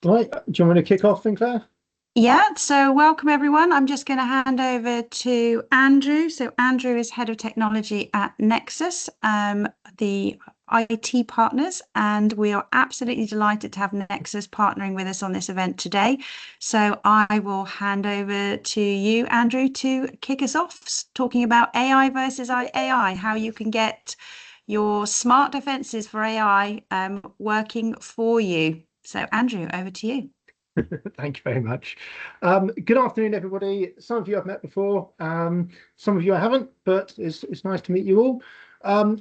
Right, do you want me to kick off then, Claire? Yeah, so welcome everyone. I'm just going to hand over to Andrew. So Andrew is head of technology at Nexus, the IT partners, and we are absolutely delighted to have Nexus partnering with us on this event today. So I will hand over to you, Andrew, to kick us off, talking about AI versus AI, how you can get your smart defenses for AI working for you. So Andrew, over to you. Thank you very much. Good afternoon, everybody. Some of you I've met before, some of you I haven't, but it's nice to meet you all.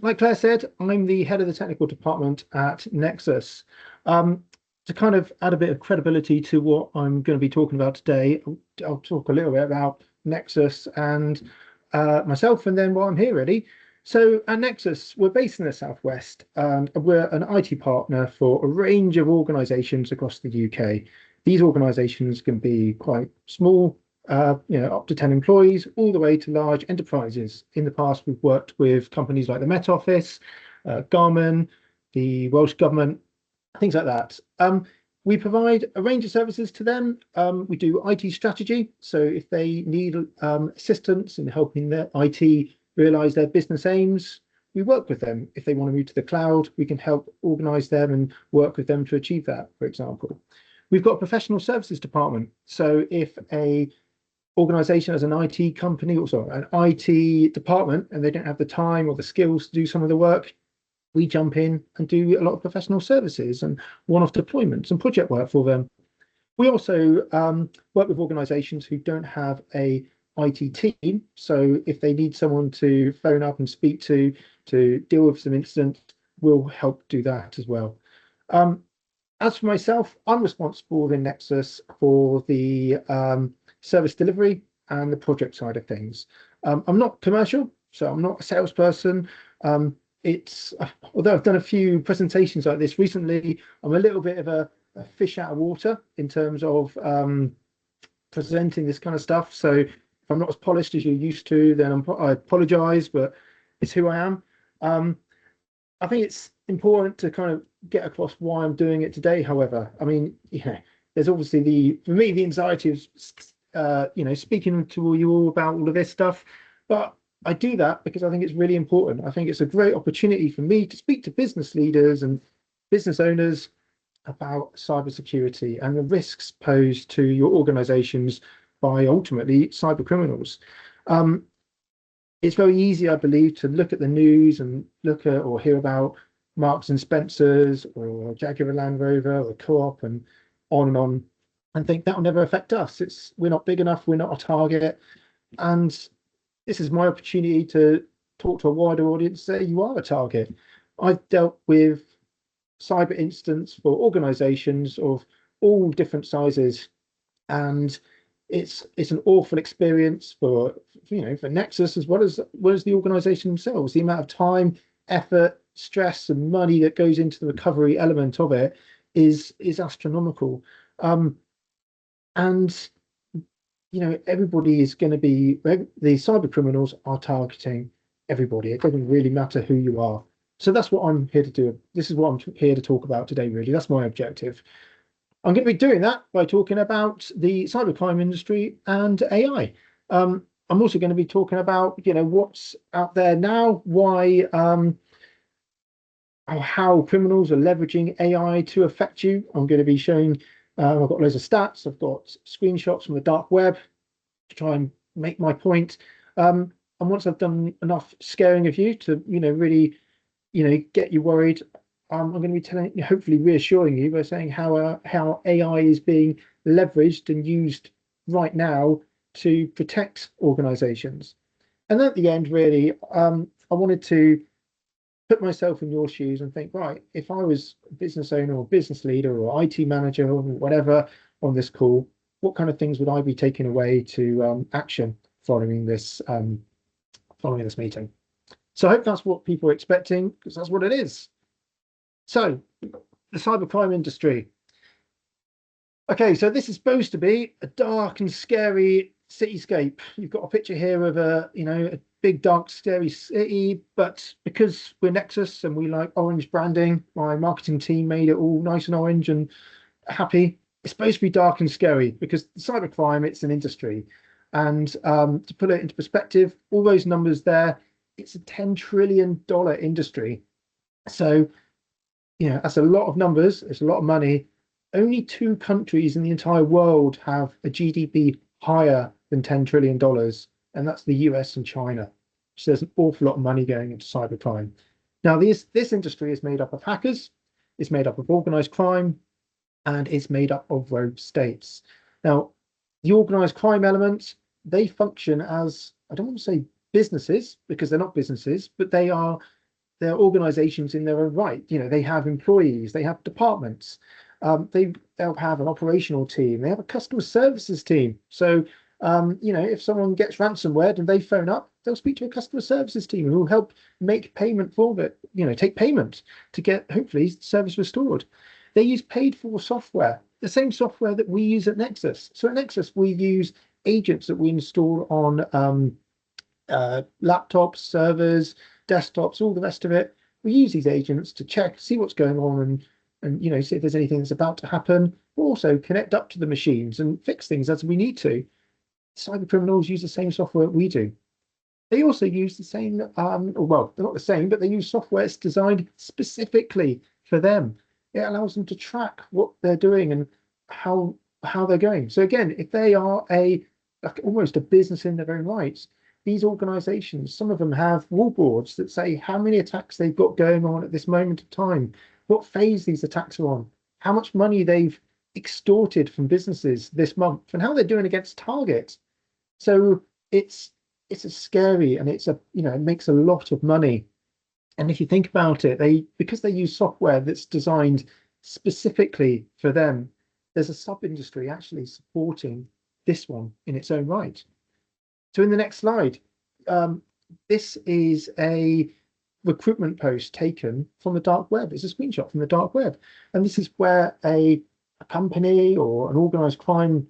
Like Claire said, I'm the head of the technical department at Nexus. To kind of add a bit of credibility to what I'm going to be talking about today, I'll talk a little bit about Nexus and myself, and then why I'm here really. So at Nexus, we're based in the Southwest, and we're an IT partner for a range of organisations across the UK. These organisations can be quite small, up to 10 employees, all the way to large enterprises. In the past, we've worked with companies like the Met Office, Garmin, the Welsh Government, things like that. We provide a range of services to them. We do IT strategy. So if they need assistance in helping their IT realise their business aims, we work with them. If they want to move to the cloud, we can help organise them and work with them to achieve that, for example. We've got a professional services department. So if a organization has an IT company, also an IT department, and they don't have the time or the skills to do some of the work, we jump in and do a lot of professional services and one-off deployments and project work for them. We also work with organizations who don't have a IT team. So if they need someone to phone up and speak to deal with some incidents, we'll help do that as well. As for myself, I'm responsible within Nexus for the service delivery and the project side of things. I'm not commercial, so I'm not a salesperson. It's although I've done a few presentations like this recently, I'm a little bit of a fish out of water in terms of presenting this kind of stuff. So if I'm not as polished as you're used to, then I apologize, but it's who I am. I think it's important to kind of get across why I'm doing it today. However, I mean, there's obviously for me, the anxiety of, speaking to you all about all of this stuff, but I do that because I think it's really important. I think it's a great opportunity for me to speak to business leaders and business owners about cybersecurity and the risks posed to your organizations by ultimately cyber criminals. It's very easy, I believe, to look at the news and look at or hear about Marks and Spencers or Jaguar Land Rover or Co-op and on, and think that will never affect us. We're not big enough, we're not a target. And this is my opportunity to talk to a wider audience, say you are a target. I've dealt with cyber incidents for organizations of all different sizes, and it's an awful experience for Nexus as well as the organization themselves. The amount of time, effort, stress, and money that goes into the recovery element of it is astronomical. And everybody is going to be the cyber criminals are targeting everybody. It doesn't really matter who you are. So that's what I'm here to do. This is what I'm here to talk about today, really. That's my objective. I'm going to be doing that by talking about the cybercrime industry and AI. I'm also going to be talking about, what's out there now, why, how criminals are leveraging AI to affect you. I'm going to be showing, I've got loads of stats. I've got screenshots from the dark web to try and make my point. And once I've done enough scaring of you to, really, get you worried, I'm going to be telling, hopefully reassuring you by saying how AI is being leveraged and used right now to protect organizations. And then at the end, really, I wanted to put myself in your shoes and think, right, if I was a business owner or business leader or IT manager or whatever on this call, what kind of things would I be taking away to action following this meeting? So I hope that's what people are expecting, because that's what it is. So the cybercrime industry. Okay, so this is supposed to be a dark and scary cityscape. You've got a picture here of a big, dark, scary city, but because we're Nexus and we like orange branding, my marketing team made it all nice and orange and happy. it's supposed to be dark and scary because cybercrime, it's an industry. And to put it into perspective, all those numbers there, it's a $10 trillion industry. So, that's a lot of numbers, it's a lot of money. Only two countries in the entire world have a GDP higher than $10 trillion, and that's the US and China. So there's an awful lot of money going into cybercrime. Now, this industry is made up of hackers, it's made up of organized crime, and it's made up of rogue states. Now, the organized crime elements, they function as, I don't want to say businesses, because they're not businesses, but they're organizations in their own right. They have employees, they have departments, they'll have an operational team, they have a customer services team. So, if someone gets ransomware and they phone up, they'll speak to a customer services team who will help make payment for it, take payment to get hopefully service restored. They use paid for software, the same software that we use at Nexus. So at Nexus, we use agents that we install on laptops, servers, desktops, all the rest of it. We use these agents to check, see what's going on, and see if there's anything that's about to happen. But also connect up to the machines and fix things as we need to. Cyber criminals use the same software we do. They also use the same, well, they're not the same, but they use software that's designed specifically for them. It allows them to track what they're doing and how they're going. So again, if they are almost a business in their own rights, these organizations, some of them have wallboards that say how many attacks they've got going on at this moment of time, what phase these attacks are on, how much money they've extorted from businesses this month, and how they're doing against target. So it's a scary, and it makes a lot of money. And if you think about it, because they use software that's designed specifically for them, there's a sub-industry actually supporting this one in its own right. So in the next slide, this is a recruitment post taken from the dark web. It's a screenshot from the dark web. And this is where a company or an organized crime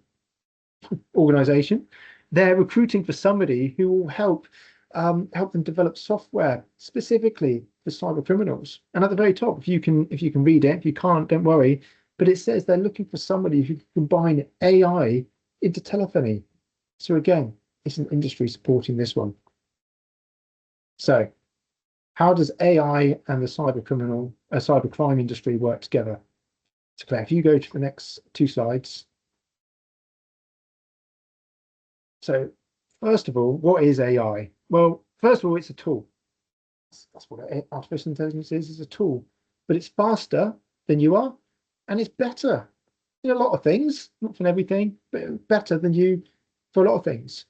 organization, they're recruiting for somebody who will help them develop software specifically for cyber criminals. And at the very top, if you can read it, if you can't, don't worry, but it says they're looking for somebody who can combine AI into telephony. So again, it's an industry supporting this one. So how does AI and the cyber crime industry work together? So Claire, if you go to the next two slides. So first of all, what is AI? Well, first of all, it's a tool. That's what artificial intelligence is a tool. But it's faster than you are, and it's better in a lot of things, not for everything, but better than you for a lot of things.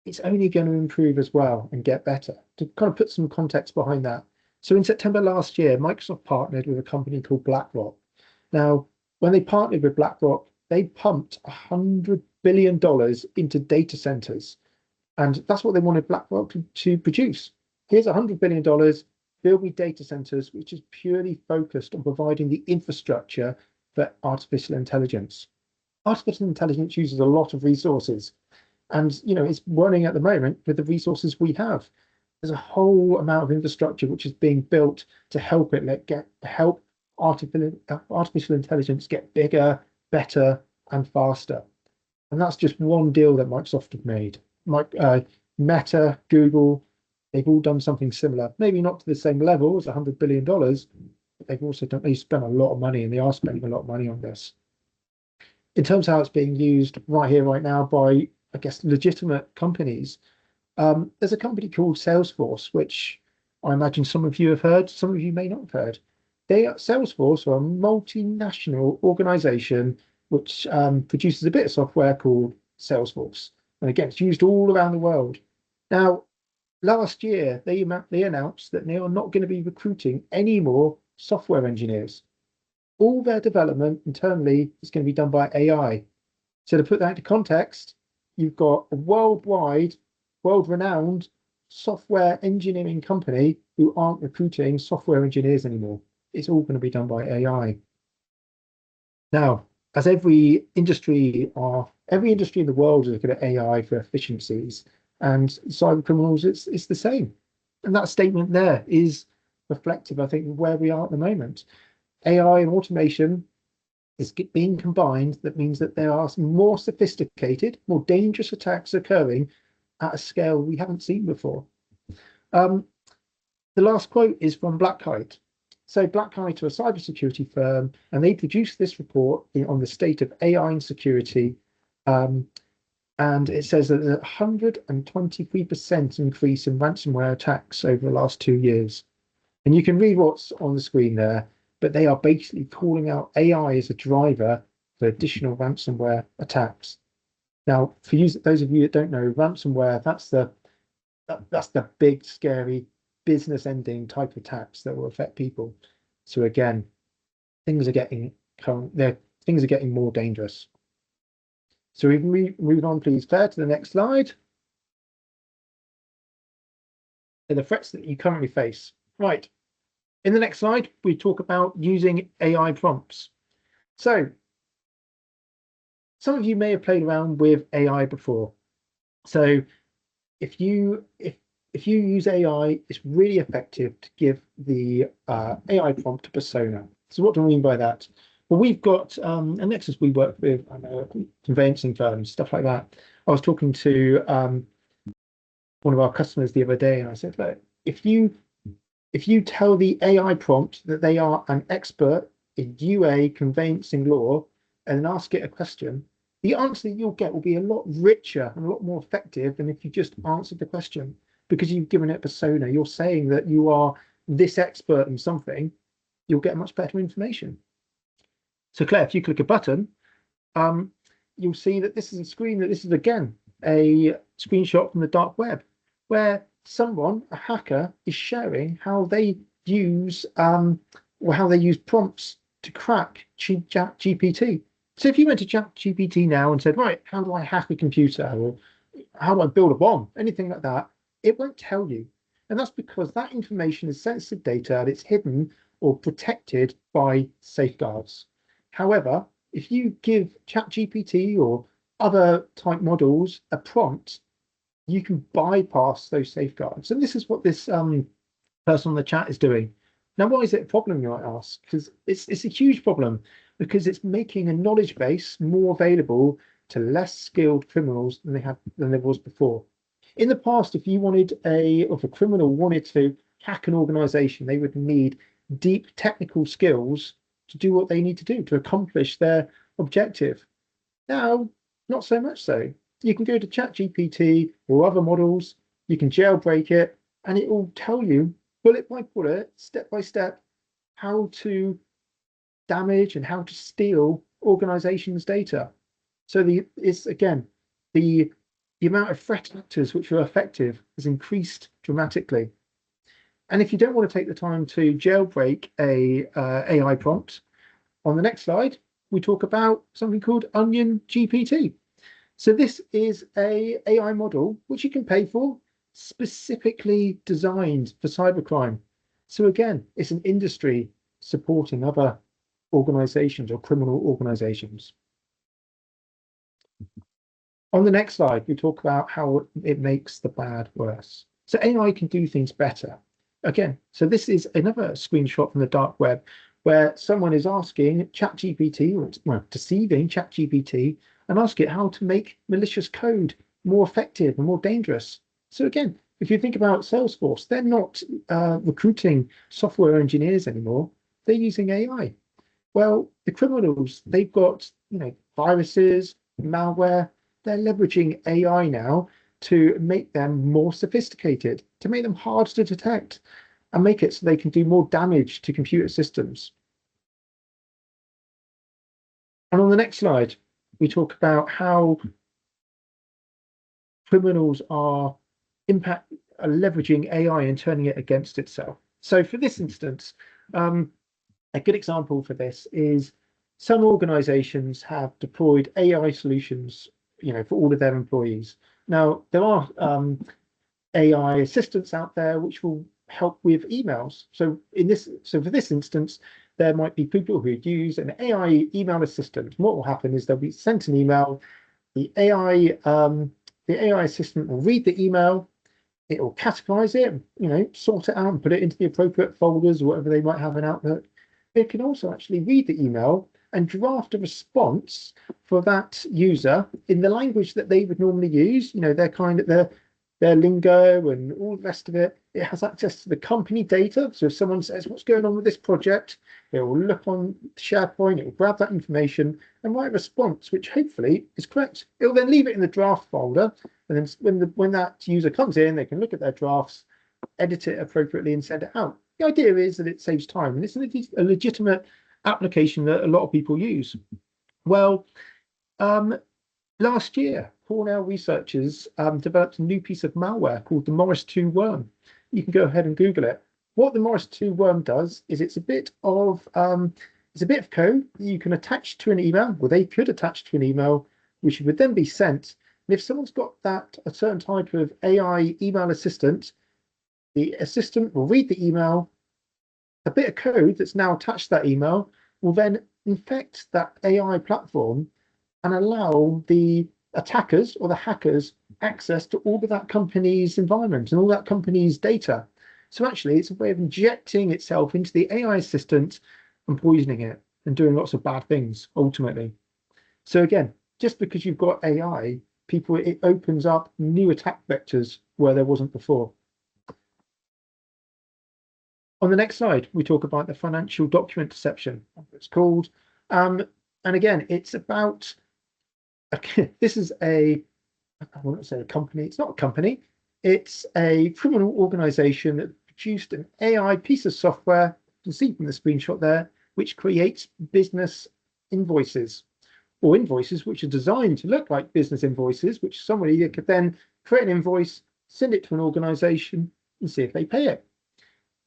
It's only going to improve as well and get better. To kind of put some context behind that. So in September last year, Microsoft partnered with a company called BlackRock. Now, when they partnered with BlackRock, they pumped $100 billion into data centers. And that's what they wanted BlackRock to produce. Here's $100 billion, build me data centers, which is purely focused on providing the infrastructure for artificial intelligence. Artificial intelligence uses a lot of resources. And, it's running at the moment with the resources we have. There's a whole amount of infrastructure which is being built to help help artificial intelligence get bigger, better, and faster. And that's just one deal that Microsoft have made. Meta, Google, they've all done something similar. Maybe not to the same level as $100 billion, but they spent a lot of money, and they are spending a lot of money on this. In terms of how it's being used right here, right now by, I guess, legitimate companies, there's a company called Salesforce, which I imagine some of you have heard, some of you may not have heard. Salesforce are a multinational organization which produces a bit of software called Salesforce. And again, it's used all around the world. Now, last year, they announced that they are not going to be recruiting any more software engineers. All their development internally is going to be done by AI. So to put that into context, you've got a world-renowned software engineering company who aren't recruiting software engineers anymore. It's all going to be done by AI. Now, as every industry in the world is looking at AI for efficiencies, and cyber criminals, it's the same. And that statement there is reflective, I think, of where we are at the moment. AI and automation is being combined. That means that there are more sophisticated, more dangerous attacks occurring at a scale we haven't seen before. The last quote is from Black Kite. So Black Kite are a cybersecurity firm, and they produced this report on the state of AI and security. And it says that there's a 123% increase in ransomware attacks over the last 2 years. And you can read what's on the screen there, but they are basically calling out AI as a driver for additional ransomware attacks. Now, for those of you that don't know, ransomware, that's the big, scary, business-ending type of attacks that will affect people. So again, things are getting more dangerous. So we can move on, please, Claire, to the next slide. And the threats that you currently face. Right. In the next slide, we talk about using AI prompts. So some of you may have played around with AI before. So if you use AI, it's really effective to give the AI prompt a persona. So what do I mean by that? Well, we've got at Nexus, we work with conveyancing firms, stuff like that. I was talking to one of our customers the other day, and I said, look, if you tell the AI prompt that they are an expert in UA conveyancing law and then ask it a question, the answer that you'll get will be a lot richer and a lot more effective than if you just answered the question, because you've given it a persona. You're saying that you are this expert in something, you'll get much better information. So Claire, if you click a button, you'll see that this is a screen this is again a screenshot from the dark web, where someone, a hacker, is sharing how they use prompts to crack ChatGPT. So if you went to ChatGPT now and said, right, how do I hack a computer, or how do I build a bomb, anything like that, it won't tell you. And that's because that information is sensitive data and it's hidden or protected by safeguards. However, if you give ChatGPT or other type models a prompt, you can bypass those safeguards. And this is what this person on the chat is doing. Now, why is it a problem, you might ask? Because it's a huge problem, because it's making a knowledge base more available to less skilled criminals than there was before. In the past, if a criminal wanted to hack an organization, they would need deep technical skills to do what they need to do to accomplish their objective. Now, not so much so. You can go to ChatGPT or other models, you can jailbreak it, and it will tell you bullet by bullet, step by step, how to damage and how to steal organizations' data. So the amount of threat actors which are effective has increased dramatically. And if you don't want to take the time to jailbreak a AI prompt, on the next slide, we talk about something called Onion GPT. So this is a AI model which you can pay for, specifically designed for cybercrime. So again, it's an industry supporting other organizations or criminal organizations. On the next slide, we talk about how it makes the bad worse. So AI can do things better. Again, so this is another screenshot from the dark web where someone is asking ChatGPT, or deceiving ChatGPT, and ask it how to make malicious code more effective and more dangerous. So again, if you think about Salesforce, they're not recruiting software engineers anymore. They're using AI. Well, the criminals, they've got viruses, malware. They're leveraging AI now to make them more sophisticated, to make them harder to detect, and make it so they can do more damage to computer systems. And on the next slide, we talk about how criminals are leveraging AI and turning it against itself. So for this instance, a good example for this is some organizations have deployed AI solutions, for all of their employees. Now, there are AI assistants out there which will help with emails. So for this instance, there might be people who use an AI email assistant. What will happen is they'll be sent an email. The AI assistant will read the email. It will categorize it, sort it out and put it into the appropriate folders or whatever they might have in Outlook. it can also actually read the email and draft a response for that user in the language that they would normally use, their kind of their lingo and all the rest of it. It has access to the company data. So if someone says, what's going on with this project, it will look on SharePoint, it will grab that information and write a response, which hopefully is correct. It will then leave it in the draft folder. And then when that user comes in, they can look at their drafts, edit it appropriately and send it out. The idea is that it saves time, and it's a legitimate application that a lot of people use. Well, last year, Cornell researchers developed a new piece of malware called the Morris 2 worm. You can go ahead and Google it. What the Morris 2 worm does is it's a bit of code that you can attach to an email, or they could attach to an email, which would then be sent. And if someone's got a certain type of AI email assistant, the assistant will read the email. A bit of code that's now attached to that email will then infect that AI platform and allow the attackers or the hackers access to all of that company's environment and all that company's data. So actually, it's a way of injecting itself into the AI assistant and poisoning it and doing lots of bad things, ultimately. So again, just because you've got AI, it opens up new attack vectors where there wasn't before. On the next slide, we talk about the financial document deception, it's called. And again, it's about, this is I won't say a company, it's not a company, it's a criminal organization that produced an AI piece of software, you can see from the screenshot there, which creates business invoices, or invoices which are designed to look like business invoices, which somebody could then create an invoice, send it to an organization and see if they pay it.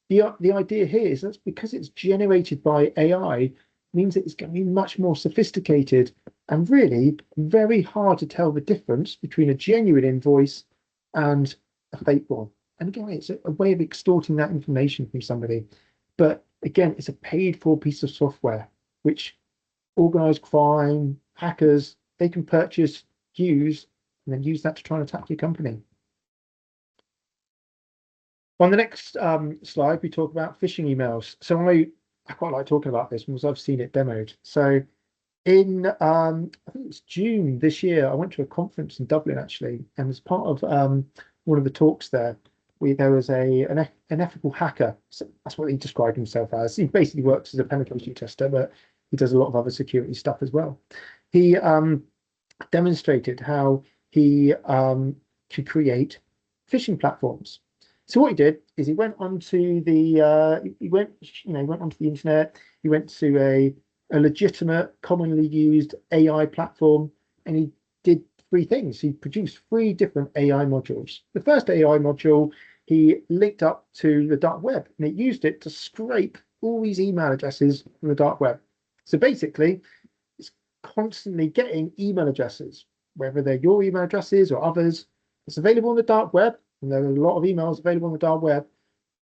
The idea here is that's because it's generated by AI, means that it's going to be much more sophisticated and really very hard to tell the difference between a genuine invoice and a fake one. And again, it's a way of extorting that information from somebody. But again, it's a paid for piece of software, which organized crime, hackers, they can purchase, use, and then use that to try and attack your company. On the next slide, we talk about phishing emails. So I quite like talking about this because I've seen it demoed. So in I think it's June this year, I went to a conference in Dublin actually, and as part of one of the talks there, there was an ethical hacker. So that's what he described himself as. He basically works as a penetration tester, but he does a lot of other security stuff as well. He demonstrated how he could create phishing platforms. So what he did is he went onto the went onto the internet. He went to a legitimate, commonly used AI platform, and he did three things. He produced three different AI modules. The first AI module he linked up to the dark web, and it used it to scrape all these email addresses from the dark web. So basically, it's constantly getting email addresses, whether they're your email addresses or others. It's available on the dark web. And there are a lot of emails available on the dark web.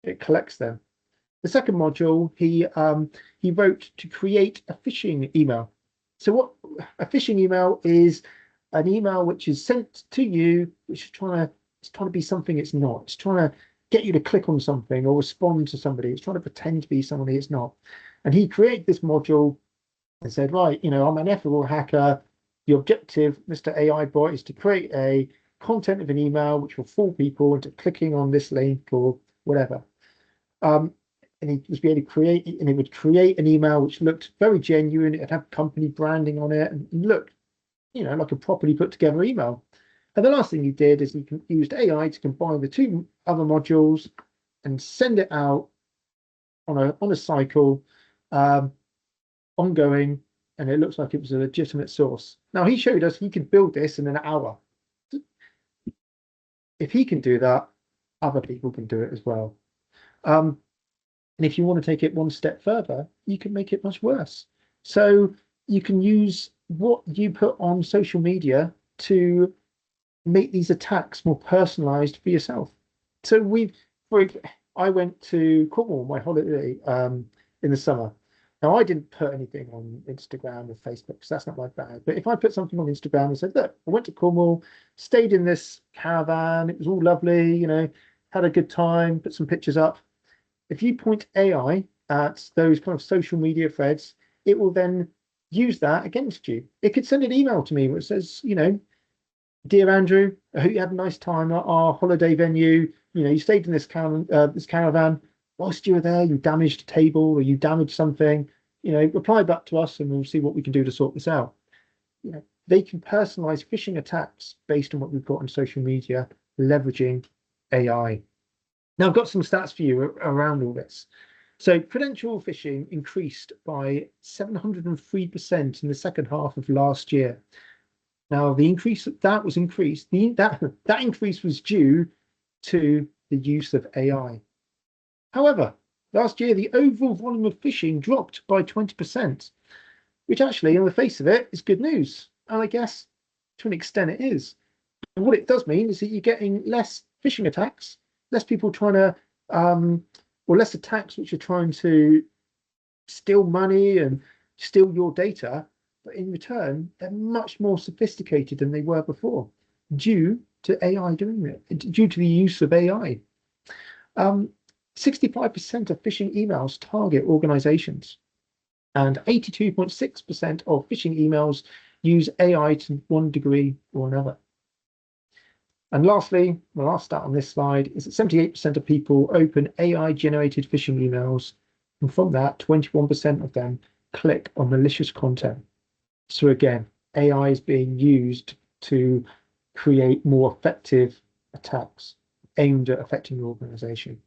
It collects them. The second module, he wrote to create a phishing email. So what a phishing email is, an email which is sent to you, which is trying to be something it's not. It's trying to get you to click on something or respond to somebody. It's trying to pretend to be somebody it's not. And he created this module and said, right, I'm an ethical hacker. The objective, Mr. AI bot, is to create a content of an email which will fool people into clicking on this link or whatever. And he was able to create, and it would create an email which looked very genuine. It'd have company branding on it and looked, like a properly put together email. And the last thing he did is he used AI to combine the two other modules and send it out on a cycle, ongoing, and it looks like it was a legitimate source. Now he showed us he could build this in an hour. If he can do that, other people can do it as well. And if you want to take it one step further, you can make it much worse. So you can use what you put on social media to make these attacks more personalized for yourself. So I went to Cornwall on my holiday in the summer. Now I didn't put anything on Instagram or Facebook because that's not my bag. But if I put something on Instagram and said, look, I went to Cornwall, stayed in this caravan, it was all lovely, had a good time, put some pictures up. If you point AI at those kind of social media threads, it will then use that against you. It could send an email to me which says, dear Andrew, I hope you had a nice time at our holiday venue. You stayed in this caravan. Whilst you were there, you damaged a table or you damaged something. Reply back to us and we'll see what we can do to sort this out. They can personalize phishing attacks based on what we've got on social media, leveraging AI. Now, I've got some stats for you around all this. So credential phishing increased by 703% in the second half of last year. Now, the increase that increase was due to the use of AI. However, last year, the overall volume of phishing dropped by 20%, which actually, on the face of it, is good news. And I guess to an extent it is. And what it does mean is that you're getting less phishing attacks, less people trying to, or less attacks which are trying to steal money and steal your data. But in return, they're much more sophisticated than they were before, due to AI doing it, due to the use of AI. 65% of phishing emails target organizations, and 82.6% of phishing emails use AI to one degree or another. And lastly, the last stat on this slide is that 78% of people open AI-generated phishing emails, and from that, 21% of them click on malicious content. So again, AI is being used to create more effective attacks aimed at affecting your organization.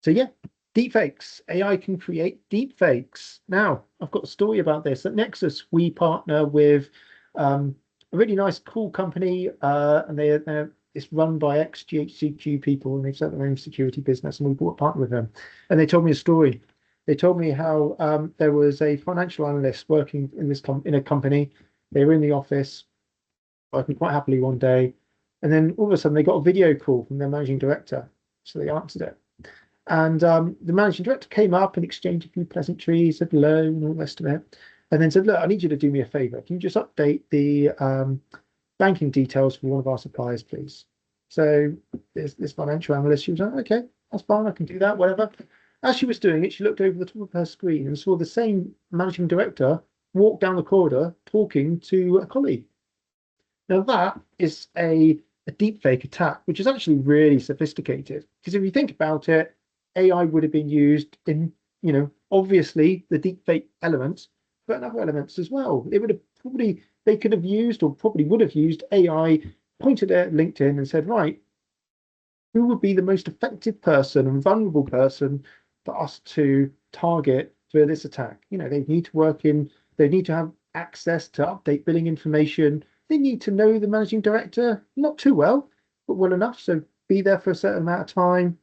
So yeah, deepfakes. AI can create deepfakes. Now, I've got a story about this. At Nexus, we partner with a really nice, cool company, and it's run by ex-GHCQ people, and they've set their own security business, and we bought a partner with them. And they told me a story. They told me how there was a financial analyst working in a company. They were in the office, working quite happily one day, and then all of a sudden they got a video call from their managing director. So they answered it. And the managing director came up and exchanged a few pleasantries, said hello and all the rest of it, and then said, look, I need you to do me a favor. Can you just update the banking details for one of our suppliers, please? So this financial analyst, she was like, okay, that's fine, I can do that, whatever. As she was doing it, she looked over the top of her screen and saw the same managing director walk down the corridor talking to a colleague. Now that is a deepfake attack, which is actually really sophisticated. Because if you think about it, AI would have been used in, obviously the deepfake elements, but in other elements as well. They could have used, or probably would have used AI, pointed at LinkedIn and said, right, who would be the most effective person and vulnerable person for us to target for this attack? They need to have access to update billing information. They need to know the managing director, not too well, but well enough. So be there for a certain amount of time.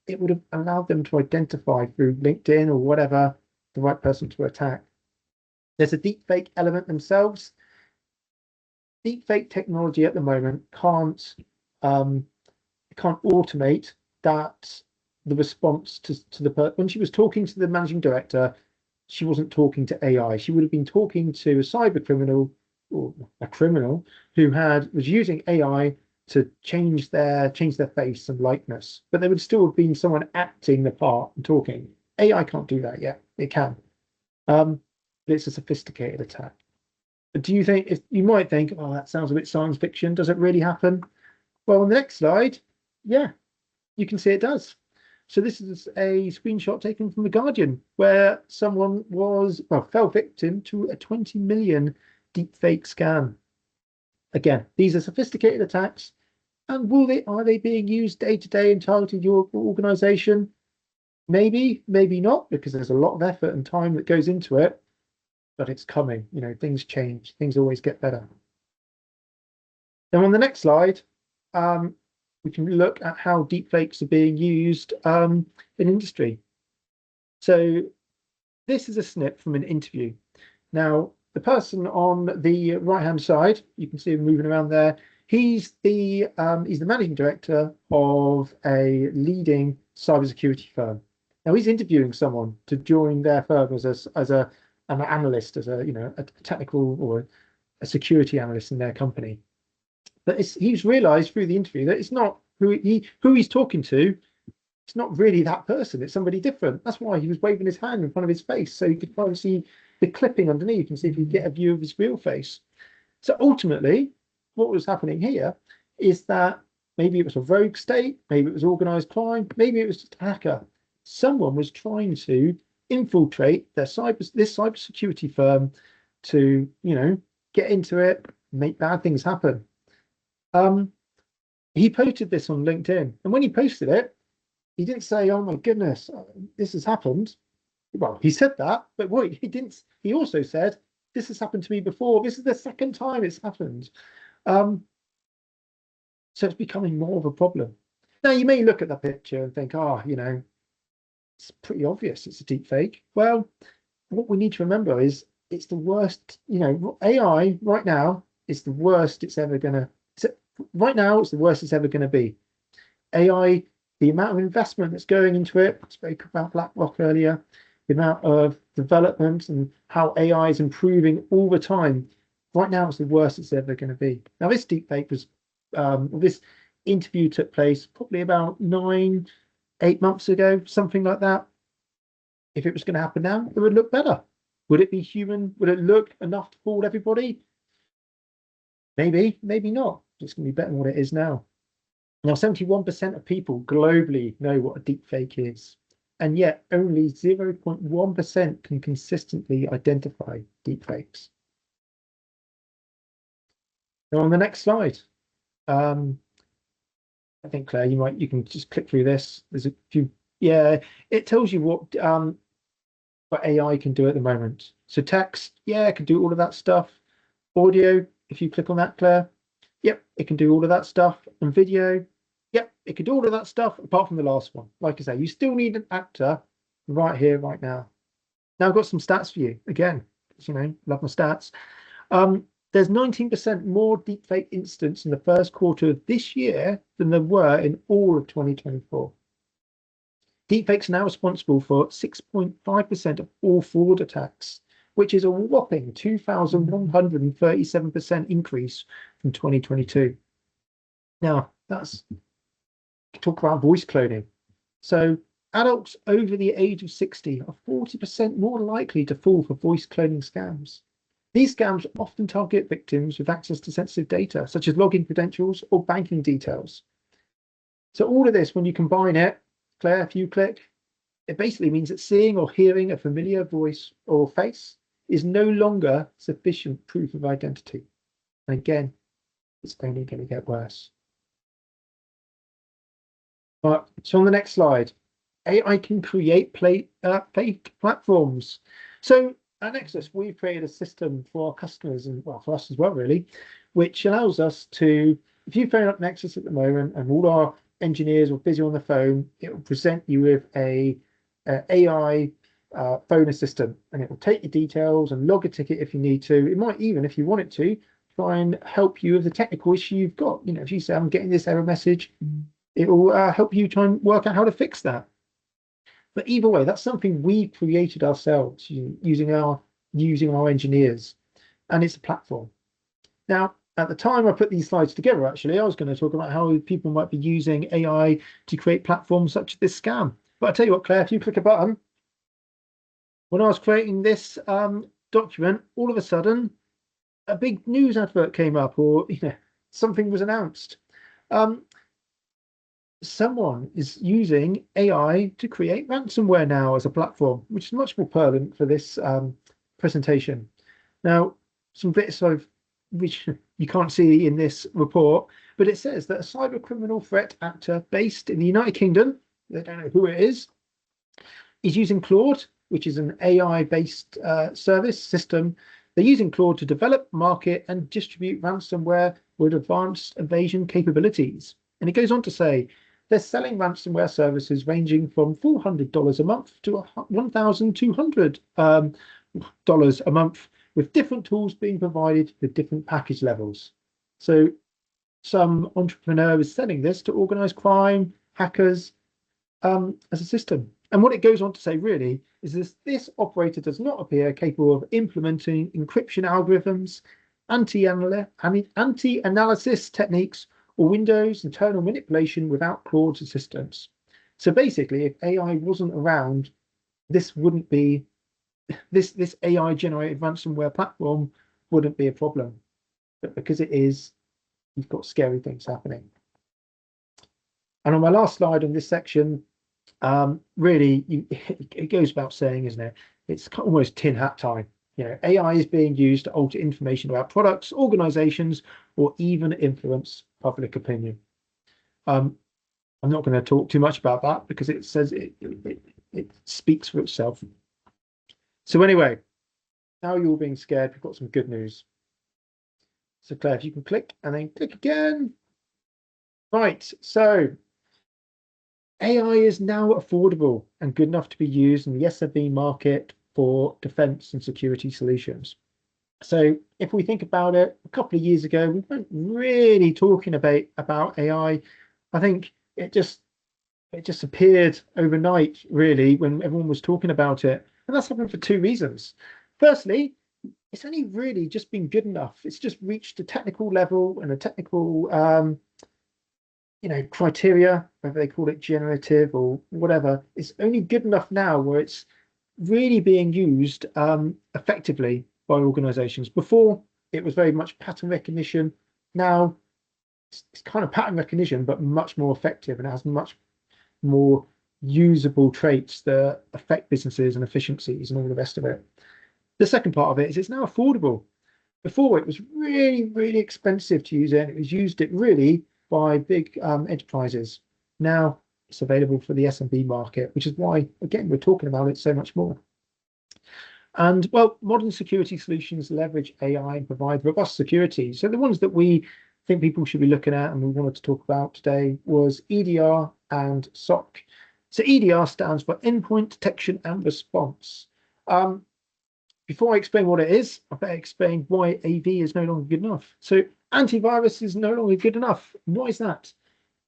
It would have allowed them to identify through LinkedIn or whatever the right person to attack. There's a deepfake element themselves. Deepfake technology at the moment can't automate that. The response to the when she was talking to the managing director, she wasn't talking to AI. She would have been talking to a cyber criminal or a criminal who was using AI to change their face and likeness, but there would still have been someone acting the part and talking. AI can't do that yet. It can, but it's a sophisticated attack. But do you think, if you might think, oh, that sounds a bit science fiction, does it really happen? Well, on the next slide, yeah, you can see it does. So this is a screenshot taken from The Guardian, where someone fell victim to a 20 million deepfake scam. Again, these are sophisticated attacks, and are they being used day to day and targeting your organization? Maybe, maybe not, because there's a lot of effort and time that goes into it, but it's coming. Things change, things always get better. Now on the next slide, we can look at how deepfakes are being used in industry. So this is a snip from an interview. Now, the person on the right-hand side, you can see him moving around there. He's the managing director of a leading cybersecurity firm. Now he's interviewing someone to join their firm as an analyst, as a technical or a security analyst in their company. But he's realised through the interview that it's not who he's talking to it's not really that person, it's somebody different. That's why he was waving his hand in front of his face, so you could probably see the clipping underneath and see if you get a view of his real face. So ultimately, what was happening here is that maybe it was a rogue state, maybe it was organized crime, maybe it was just a hacker. Someone was trying to infiltrate this cybersecurity firm to, get into it, make bad things happen. He posted this on LinkedIn, and when he posted it, he didn't say, "Oh my goodness, this has happened." Well, he said that, but wait, he didn't. He also said, "This has happened to me before. This is the second time it's happened." So it's becoming more of a problem. Now, you may look at that picture and think, it's pretty obvious it's a deep fake. Well, what we need to remember is it's the worst, AI right now is the worst it's ever going to, right now it's the worst it's ever going to be. AI, the amount of investment that's going into it, I spoke about BlackRock earlier, the amount of development and how AI is improving all the time. Right now, it's the worst it's ever going to be. Now, this deepfake was, this interview took place probably about 8 months ago, something like that. If it was going to happen now, it would look better. Would it be human? Would it look enough to fool everybody? Maybe, maybe not. It's going to be better than what it is now. Now, 71% of people globally know what a deepfake is, and yet only 0.1% can consistently identify deepfakes. Now, on the next slide, I think, Claire, you can just click through this. There's a few, it tells you what AI can do at the moment. So text, it can do all of that stuff. Audio, if you click on that, Claire, yep, it can do all of that stuff. And video, yep, it can do all of that stuff, apart from the last one. Like I say, you still need an actor right here, right now. Now I've got some stats for you. Again, love my stats. There's 19% more deepfake incidents in the first quarter of this year than there were in all of 2024. Deepfakes are now responsible for 6.5% of all fraud attacks, which is a whopping 2,137% increase from 2022. Now, talk about voice cloning. So adults over the age of 60 are 40% more likely to fall for voice cloning scams. These scams often target victims with access to sensitive data, such as login credentials or banking details. So all of this, when you combine it, Claire, if you click, it basically means that seeing or hearing a familiar voice or face is no longer sufficient proof of identity. And again, it's only going to get worse. But so on the next slide, AI can create fake platforms. So at Nexus, we've created a system for our customers and for us as well, really, which allows us to, if you phone up Nexus at the moment and all our engineers are busy on the phone, it will present you with a AI phone assistant, and it will take your details and log a ticket if you need to. It might even, if you want it to, try and help you with the technical issue you've got. If you say, "I'm getting this error message," it will help you try and work out how to fix that. But either way, that's something we created ourselves using our engineers, and it's a platform. Now, at the time I put these slides together, actually, I was going to talk about how people might be using AI to create platforms such as this scam. But I tell you what, Claire, if you click a button, when I was creating this document, all of a sudden, a big news advert came up, or something was announced. Someone is using AI to create ransomware now as a platform, which is much more pertinent for this presentation. Now, some bits of which you can't see in this report, but it says that a cyber criminal threat actor based in the United Kingdom, they don't know who it is using Claude, which is an AI-based service system. They're using Claude to develop, market, and distribute ransomware with advanced evasion capabilities. And it goes on to say, they're selling ransomware services ranging from $400 a month to $1,200 a month, with different tools being provided with different package levels. So some entrepreneur is selling this to organized crime, hackers, as a system. And what it goes on to say really is this operator does not appear capable of implementing encryption algorithms, anti-analysis techniques, or Windows internal manipulation without Claude's assistance. So basically, if AI wasn't around, this wouldn't be this AI generated ransomware platform wouldn't be a problem. But because it is, you've got scary things happening. And on my last slide on this section, really, it goes without saying, isn't it? It's almost tin hat time. AI is being used to alter information about products, organizations, or even influence public opinion. I'm not going to talk too much about that because it says it speaks for itself. So anyway, now you're all being scared, we've got some good news. So Claire, if you can click and then click again. Right, so AI is now affordable and good enough to be used in the SMB market for defense and security solutions. So if we think about it, a couple of years ago, we weren't really talking about AI. I think it just appeared overnight, really, when everyone was talking about it. And that's happened for two reasons. Firstly, it's only really just been good enough. It's just reached a technical level and a technical criteria, whether they call it generative or whatever. It's only good enough now where it's really being used effectively by organizations. Before, it was very much pattern recognition. Now, it's kind of pattern recognition, but much more effective, and it has much more usable traits that affect businesses and efficiencies and all the rest of it. The second part of it is it's now affordable. Before, it was really, really expensive to use it, and it was used really by big enterprises. Now it's available for the SMB market, which is why, again, we're talking about it so much more. And well, modern security solutions leverage AI and provide robust security. So the ones that we think people should be looking at and we wanted to talk about today was EDR and SOC. So EDR stands for Endpoint Detection and Response. Before I explain what it is, I better explain why AV is no longer good enough. So antivirus is no longer good enough. Why is that?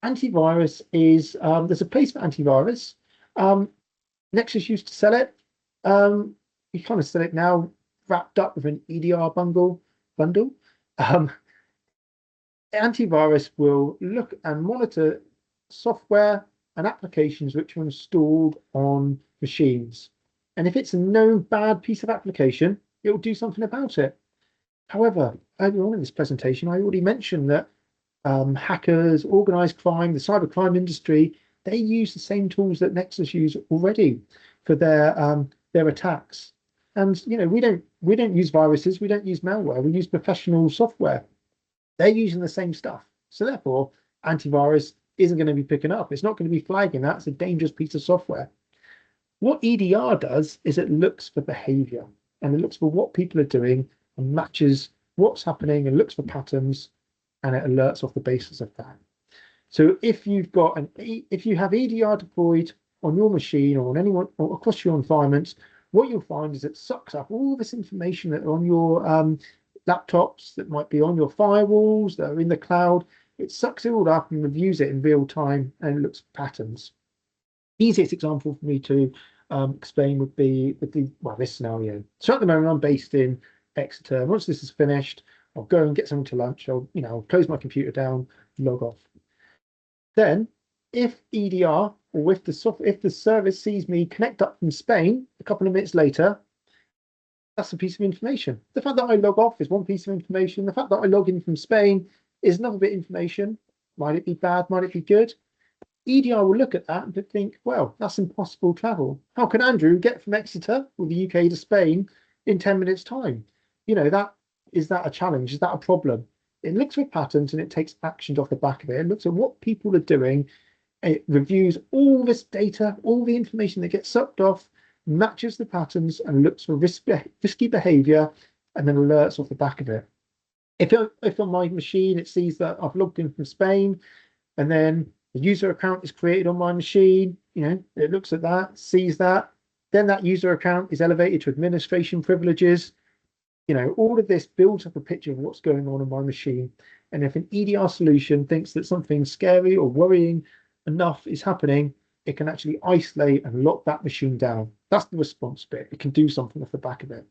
Antivirus is, there's a place for antivirus. Nexus used to sell it. You kind of sell it now wrapped up with an EDR bundle. Antivirus will look and monitor software and applications which are installed on machines. And if it's a known bad piece of application, it will do something about it. However, earlier on in this presentation, I already mentioned that hackers, organized crime, the cybercrime industry, they use the same tools that Nexus use already for their attacks. And we don't use viruses, we don't use malware, we use professional software. They're using the same stuff. So therefore, antivirus isn't going to be picking up. It's not going to be flagging that. It's a dangerous piece of software. What EDR does is it looks for behavior and it looks for what people are doing and matches what's happening and looks for patterns, and it alerts off the basis of that. So if you have EDR deployed on your machine or on anyone or across your environment, what you'll find is it sucks up all this information that are on your laptops, that might be on your firewalls, that are in the cloud. It sucks it all up and reviews it in real time and looks for patterns. Easiest example for me to explain would be with this scenario. So at the moment, I'm based in Exeter. Once this is finished, I'll go and get something to lunch. I'll close my computer down, log off. Then, if EDR or if the service sees me connect up from Spain a couple of minutes later, that's a piece of information. The fact that I log off is one piece of information. The fact that I log in from Spain is another bit of information. Might it be bad? Might it be good? EDR will look at that and think, well, that's impossible travel. How can Andrew get from Exeter or the UK to Spain in 10 minutes time? Is that a challenge? Is that a problem? It looks for patterns and it takes actions off the back of it. It looks at what people are doing. It reviews all this data, all the information that gets sucked off, matches the patterns and looks for risky behavior and then alerts off the back of it. If on my machine it sees that I've logged in from Spain and then the user account is created on my machine, it looks at that, sees that, then that user account is elevated to administration privileges. All of this builds up a picture of what's going on my machine. And if an EDR solution thinks that something scary or worrying enough is happening, it can actually isolate and lock that machine down. That's the response bit. It can do something off the back of it.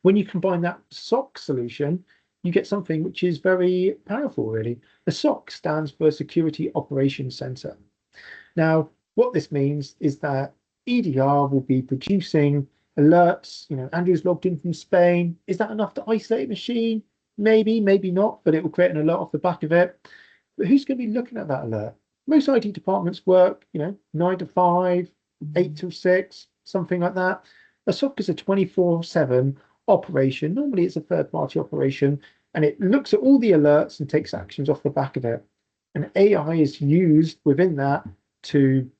When you combine that SOC solution, you get something which is very powerful, really. The SOC stands for Security Operations Center. Now, what this means is that EDR will be producing alerts. Andrew's logged in from Spain. Is that enough to isolate a machine? Maybe, maybe not, but it will create an alert off the back of it. But who's going to be looking at that alert? Most IT departments work, 9 to 5, 8 to 6, something like that. A SOC is a 24/7 operation. Normally it's a third-party operation, and it looks at all the alerts and takes actions off the back of it. And AI is used within that to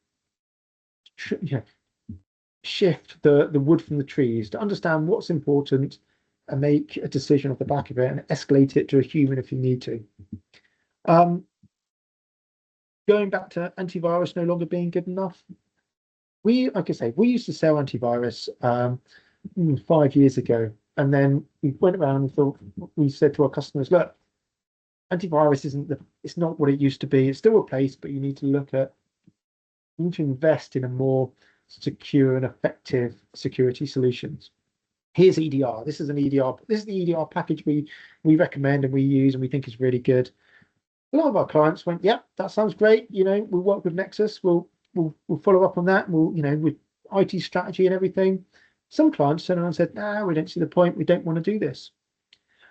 shift the wood from the trees, to understand what's important and make a decision off the back of it and escalate it to a human if you need to. Going back to antivirus no longer being good enough, like I say, we used to sell antivirus 5 years ago, and then we went around and thought, we said to our customers, look, antivirus it's not what it used to be. It's still a place, but you need to invest in a more secure and effective security solutions. Here's EDR. This is the EDR package we recommend and we use and we think is really good. A lot of our clients went, yeah, that sounds great. We'll work with Nexus. We'll follow up on that. With IT strategy and everything. Some clients turned around and said, nah, we don't see the point. We don't want to do this.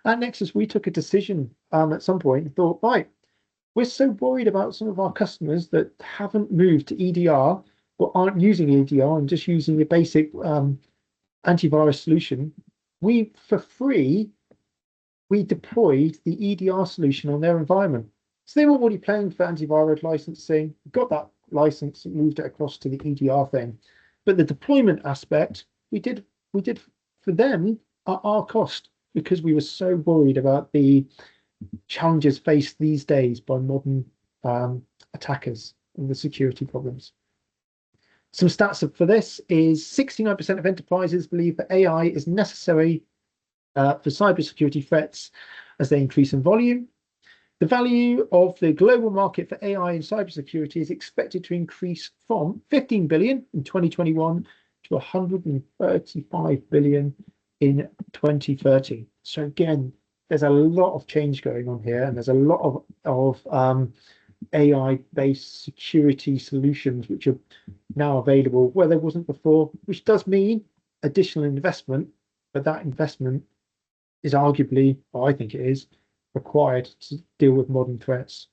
At Nexus, we took a decision at some point and thought, right, we're so worried about some of our customers that haven't moved to EDR or aren't using EDR and just using the basic antivirus solution. For free, we deployed the EDR solution on their environment. So they were already paying for antivirus licensing, got that license and moved it across to the EDR thing. But the deployment aspect, we did for them at our cost, because we were so worried about the challenges faced these days by modern attackers and the security problems. Some stats for this is 69% of enterprises believe that AI is necessary for cybersecurity threats as they increase in volume. The value of the global market for AI and cybersecurity is expected to increase from 15 billion in 2021 to 135 billion in 2030. So again, there's a lot of change going on here, and there's a lot of AI-based security solutions which are now available where there wasn't before, which does mean additional investment, but that investment is arguably, or I think it is, required to deal with modern threats.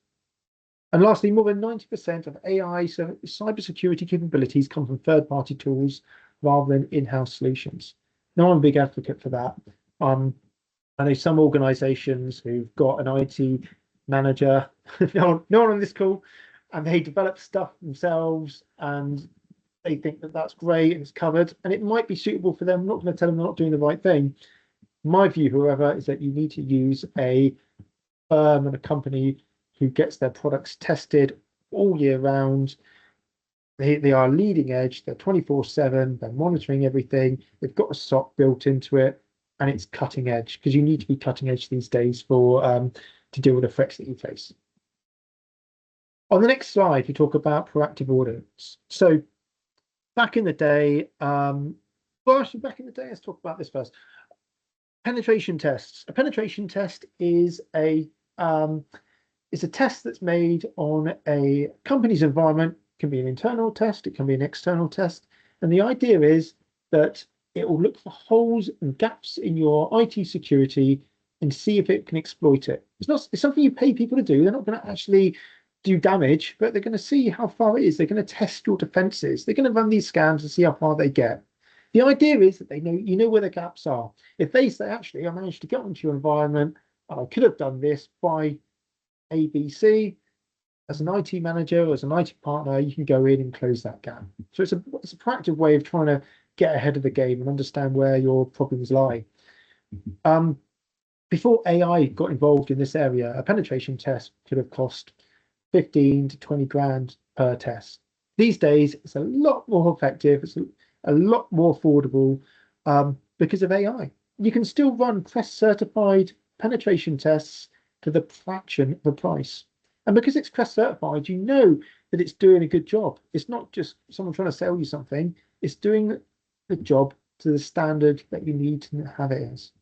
And lastly, more than 90% of AI cybersecurity capabilities come from third-party tools rather than in-house solutions. Now, I'm a big advocate for that. I know some organizations who've got an IT manager, no one on this call, and they develop stuff themselves and they think that that's great and it's covered and it might be suitable for them. I'm not going to tell them they're not doing the right thing. My view, however, is that you need to use a firm and a company who gets their products tested all year round. They are leading edge, they're 24/7, they're monitoring everything, they've got a SOC built into it, and it's cutting edge, because you need to be cutting edge these days for to deal with the threats that you face. On the next slide, we talk about proactive audits. So back in the day, let's talk about this first. Penetration tests. A penetration test is a test that's made on a company's environment. It can be an internal test, it can be an external test, and the idea is that it will look for holes and gaps in your IT security and see if it can exploit it. It's something you pay people to do. They're not going to actually do damage, but they're going to see how far it is. They're going to test your defenses. They're going to run these scans and see how far they get. The idea is that you know where the gaps are. If they say, actually, I managed to get onto your environment, and I could have done this by ABC, as an IT manager, as an IT partner, you can go in and close that gap. So it's a proactive way of trying to get ahead of the game and understand where your problems lie. Before AI got involved in this area, a penetration test could have cost 15 to 20 grand per test. These days, it's a lot more effective. It's a lot more affordable because of AI. You can still run CREST certified penetration tests for the fraction of the price. And because it's CREST certified, you know that it's doing a good job. It's not just someone trying to sell you something. It's doing the job to the standard that you need to have it as.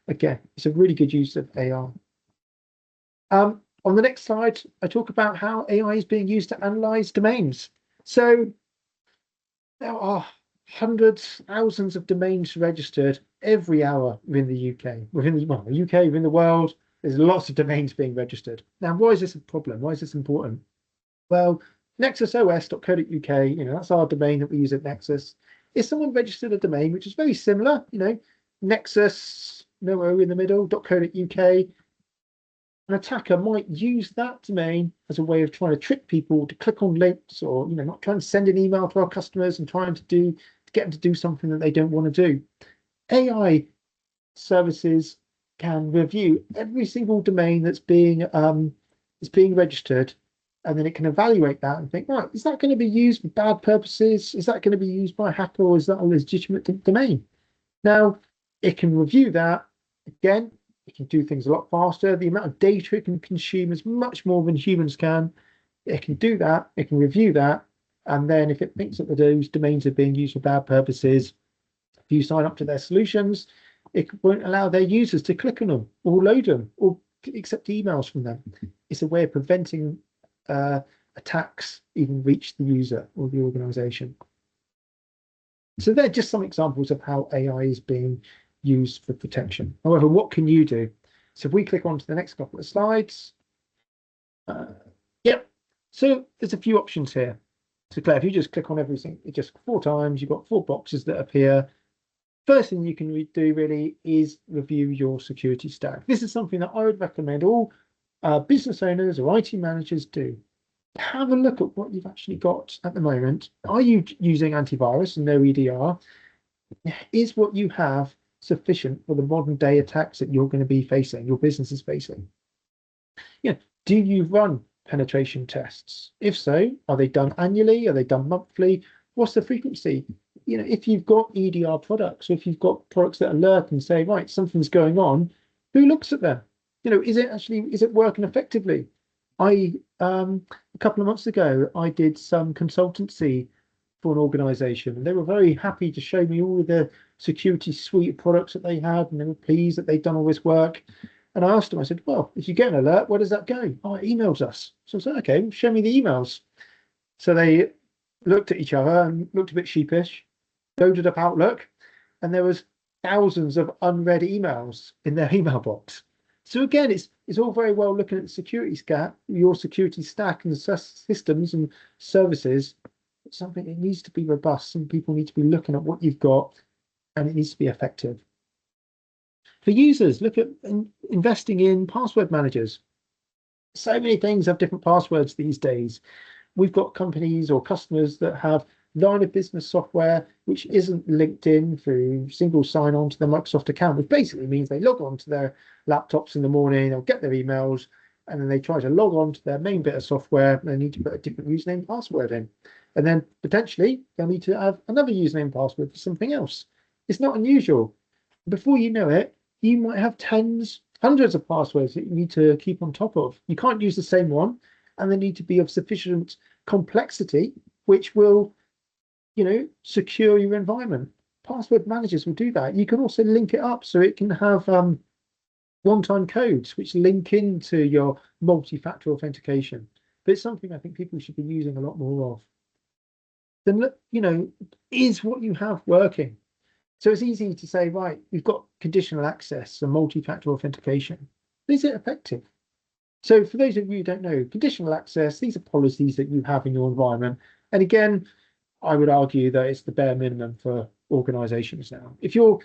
Again, it's a really good use of AI. On the next slide, I talk about how AI is being used to analyze domains. So there are hundreds, thousands of domains registered every hour within the UK, within the UK, within the world. There's lots of domains being registered. Now, why is this a problem? Why is this important? Well, nexusos.co.uk, that's our domain that we use at Nexus. If someone registered a domain which is very similar, Nexus, no O in the middle, .co.uk, an attacker might use that domain as a way of trying to trick people to click on links, or not trying to send an email to our customers and trying to get them to do something that they don't want to do. AI services can review every single domain that's being registered, and then it can evaluate that and think, right, is that going to be used for bad purposes? Is that going to be used by a hacker, or is that a legitimate domain? Now, it can review that. Again, it can do things a lot faster. The amount of data it can consume is much more than humans can. It can do that. It can review that. And then if it thinks that those domains are being used for bad purposes, if you sign up to their solutions, it won't allow their users to click on them or load them or accept emails from them. It's a way of preventing attacks even reach the user or the organization. So they're just some examples of how AI is being used for protection. However, what can you do? So if we click on to the next couple of slides, so there's a few options here. So Claire, if you just click on everything, just 4 times, you've got 4 boxes that appear. First thing you can do really is review your security stack. This is something that I would recommend all business owners or IT managers do. Have a look at what you've actually got at the moment. Are you using antivirus and no EDR? Is what you have sufficient for the modern day attacks that you're going to be facing, your business is facing? Do you run penetration tests? If so, are they done annually? Are they done monthly? What's the frequency? If you've got EDR products, or if you've got products that alert and say, right, something's going on, who looks at them? Is it working effectively? A couple of months ago, I did some consultancy for an organization, and they were very happy to show me all of the security suite of products that they had, and they were pleased that they'd done all this work. And I asked them, I said, well, if you get an alert, where does that go? Oh, it emails us. So I said, okay, show me the emails. So they looked at each other and looked a bit sheepish, loaded up Outlook, and there was thousands of unread emails in their email box. So again, it's all very well looking at the security stack, your security stack and systems and services. It's something that needs to be robust. Some people need to be looking at what you've got, and it needs to be effective. For users, look at investing in password managers. So many things have different passwords these days. We've got companies or customers that have line of business software which isn't linked in through single sign-on to the Microsoft account, which basically means they log on to their laptops in the morning, they'll get their emails, and then they try to log on to their main bit of software, and they need to put a different username and password in. And then potentially they'll need to have another username and password for something else. It's not unusual. Before you know it, you might have hundreds of passwords that you need to keep on top of. You can't use the same one, and they need to be of sufficient complexity, which will, secure your environment. Password managers will do that. You can also link it up so it can have one-time codes which link into your multi-factor authentication. But it's something I think people should be using a lot more of. Then, is what you have working? So it's easy to say, right, you've got conditional access and multi-factor authentication. Is it effective? So for those of you who don't know, conditional access, these are policies that you have in your environment. And again, I would argue that it's the bare minimum for organizations now. If you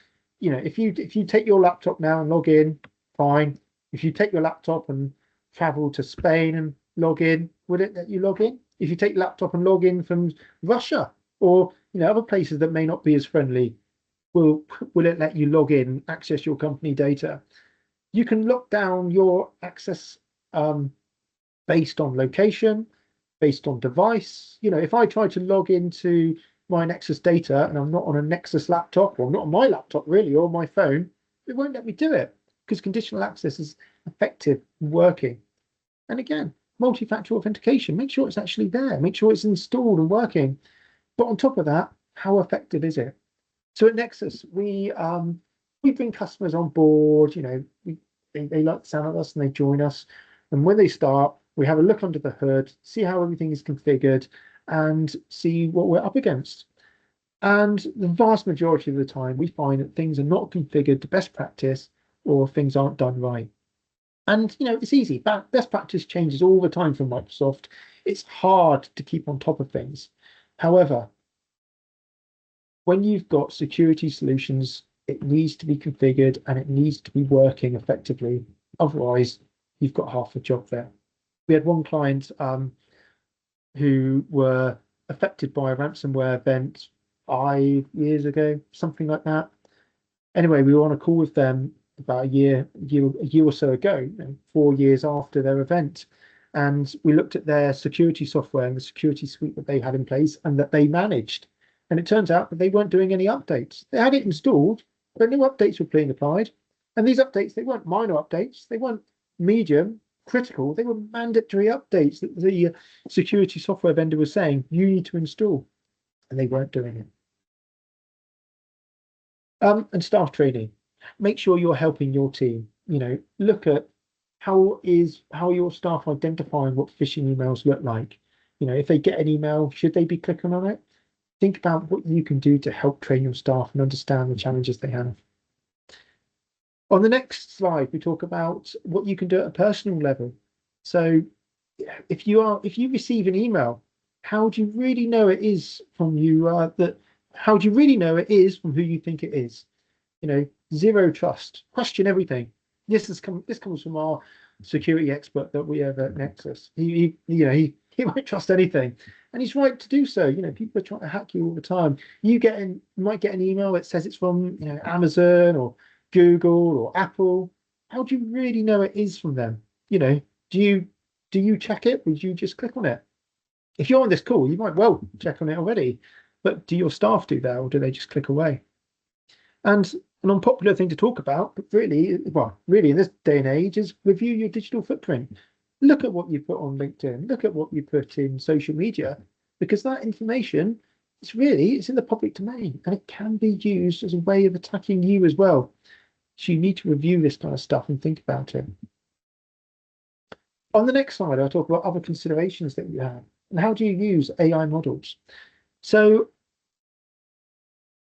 take your laptop now and log in, fine. If you take your laptop and travel to Spain and log in, would it let you log in? If you take your laptop and log in from Russia or other places that may not be as friendly, will it let you log in, access your company data? You can lock down your access based on location, based on device. If I try to log into my Nexus data and I'm not on a Nexus laptop, or not on my laptop really, or my phone, it won't let me do it because conditional access is effective and working. And again, multi-factor authentication, make sure it's actually there, make sure it's installed and working. But on top of that, how effective is it? So at Nexus, we bring customers on board. They like the sound of us and they join us. And when they start, we have a look under the hood, see how everything is configured, and see what we're up against. And the vast majority of the time, we find that things are not configured to best practice or things aren't done right. And, it's easy. Best practice changes all the time from Microsoft. It's hard to keep on top of things. However, when you've got security solutions, it needs to be configured and it needs to be working effectively. Otherwise, you've got half the job there. We had one client who were affected by a ransomware event 5 years ago, something like that. Anyway, we were on a call with them about a year or so ago, 4 years after their event. And we looked at their security software and the security suite that they had in place and that they managed. And it turns out that they weren't doing any updates. They had it installed, but no updates were being applied. And these updates, they weren't minor updates, they weren't medium, critical, they were mandatory updates that the security software vendor was saying you need to install, and they weren't doing it. And staff training. Make sure you're helping your team. Look at how your staff identifying what phishing emails look like. If they get an email, should they be clicking on it? Think about what you can do to help train your staff and understand the challenges they have. On the next slide, we talk about what you can do at a personal level. So if you receive an email, how do you really know it is from you how do you really know it is from who you think it is? Zero trust. Question everything. This comes from our security expert that we have at Nexus. He won't trust anything, and he's right to do so. People are trying to hack you all the time. You might get an email that says it's from Amazon or Google or Apple. How do you really know it is from them? Do you check it? Would you just click on it? If you're on this call, you might well check on it already, but do your staff do that, or do they just click away? And an unpopular thing to talk about, but really in this day and age, is review your digital footprint. Look at what you put on LinkedIn. Look at what you put in social media, because that information it's in the public domain, and it can be used as a way of attacking you as well. So you need to review this kind of stuff and think about it. On the next slide, I'll talk about other considerations that you have and how do you use AI models. So